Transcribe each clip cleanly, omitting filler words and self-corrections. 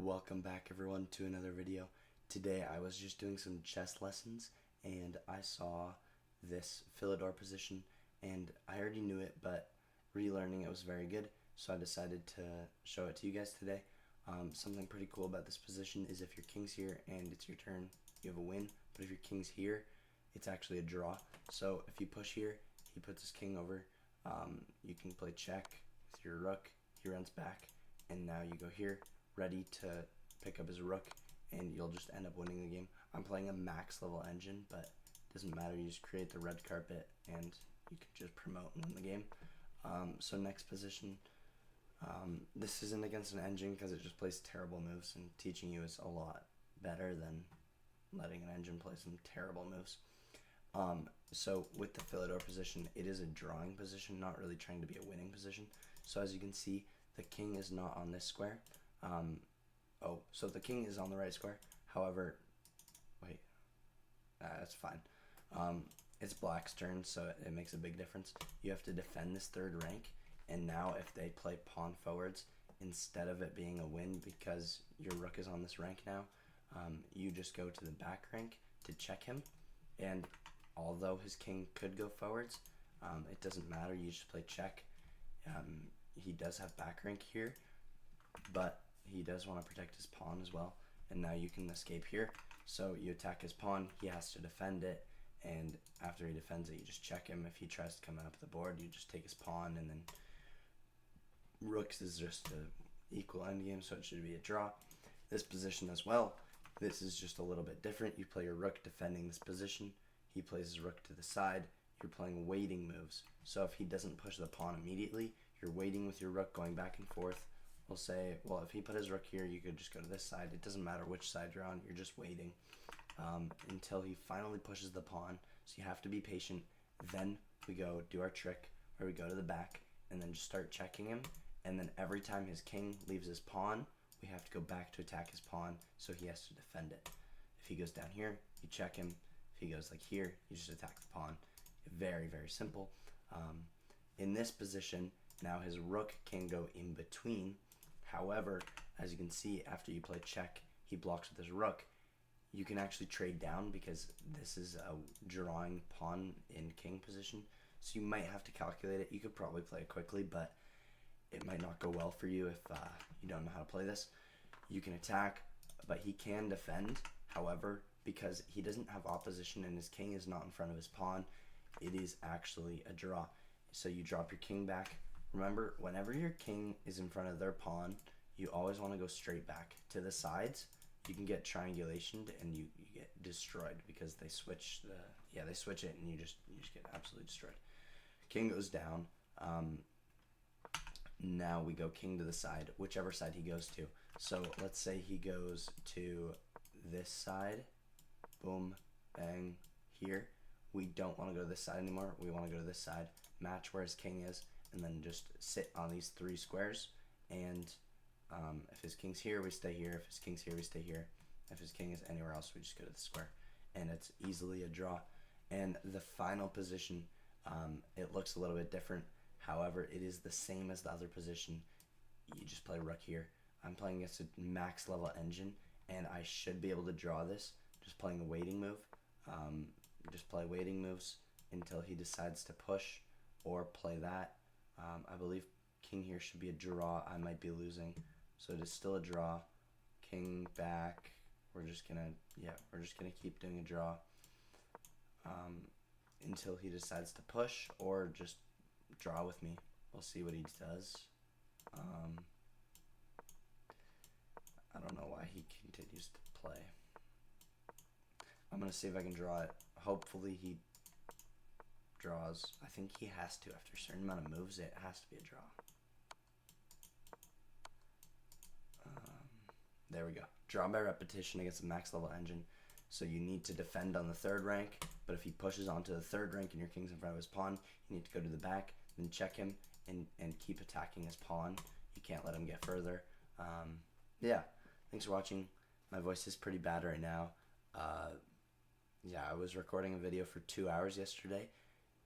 Welcome back everyone to another video. Today I was just doing some chess lessons and I saw this Philidor position and I already knew it, but relearning it was very good, so I decided to show it to you guys today. Something pretty cool about this position is if your king's here and it's your turn, you have a win, but if your king's here, it's actually a draw. So if you push here, he puts his king over, you can play check with your rook, he runs back, and now you go here, ready to pick up his rook, and you'll just end up winning the game. I'm playing a max level engine, but it doesn't matter, you just create the red carpet and you can just promote and win the game. So next position, this isn't against an engine because it just plays terrible moves, and teaching you is a lot better than letting an engine play some terrible moves. So with the Philidor position, it is a drawing position, not really trying to be a winning position. So as you can see, the king is not on this square. So the king is on the right square. However, wait, that's fine. It's black's turn, so it makes a big difference. You have to defend this third rank, and now if they play pawn forwards, instead of it being a win because your rook is on this rank now, you just go to the back rank to check him, and although his king could go forwards, it doesn't matter, you just play check. He does have back rank here, but he does want to protect his pawn as well, and now you can escape here. So you attack his pawn, he has to defend it, and after he defends it, you just check him. If he tries to come up the board, you just take his pawn, and then rooks is just an equal endgame, so it should be a draw. This position as well, this is just a little bit different. You play your rook defending this position, he plays his rook to the side, you're playing waiting moves. So if he doesn't push the pawn immediately, you're waiting with your rook going back and forth. We'll say, well, if he put his rook here, you could just go to this side. It doesn't matter which side you're on, you're just waiting until he finally pushes the pawn. So you have to be patient. Then we go do our trick where we go to the back and then just start checking him. And then every time his king leaves his pawn, we have to go back to attack his pawn, so he has to defend it. If he goes down here, you check him. If he goes like here, you just attack the pawn. Very, very simple. In this position, now his rook can go in between. However, as you can see, after you play check, he blocks with his rook. You can actually trade down because this is a drawing pawn in king position. So you might have to calculate it. You could probably play it quickly, but it might not go well for you if you don't know how to play this. You can attack, but he can defend. However, because he doesn't have opposition and his king is not in front of his pawn, it is actually a draw. So you drop your king back. Remember, whenever your king is in front of their pawn, you always want to go straight back. To the sides, you can get triangulationed and you get destroyed because they switch they switch it and you just get absolutely destroyed. King goes down. Now we go king to the side, whichever side he goes to. So let's say he goes to this side. Boom, bang, here. We don't want to go to this side anymore. We want to go to this side, match where his king is, and then just sit on these three squares. And if his king's here, we stay here. If his king's here, we stay here. If his king is anywhere else, we just go to the square. And it's easily a draw. And the final position, it looks a little bit different. However, it is the same as the other position. You just play rook here. I'm playing against a max level engine, and I should be able to draw this just playing a waiting move. Just play waiting moves until he decides to push or play that. I believe king here should be a draw. I might be losing, so it is still a draw. King back. We're just gonna keep doing a draw until he decides to push or just draw with me. We'll see what he does. I don't know why he continues to play. I'm gonna see if I can draw it. Hopefully he draws. I think he has to. After a certain amount of moves, it has to be a draw. There we go. Draw by repetition against a max level engine. So you need to defend on the third rank, but if he pushes onto the third rank and your king's in front of his pawn, you need to go to the back, then check him and keep attacking his pawn. You can't let him get further. Yeah, thanks for watching. My voice is pretty bad right now. Yeah, I was recording a video for 2 hours yesterday,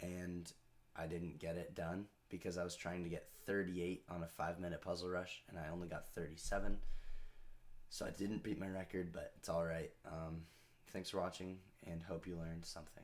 and I didn't get it done because I was trying to get 38 on a 5-minute puzzle rush, and I only got 37. So I didn't beat my record, but it's alright. Thanks for watching, and hope you learned something.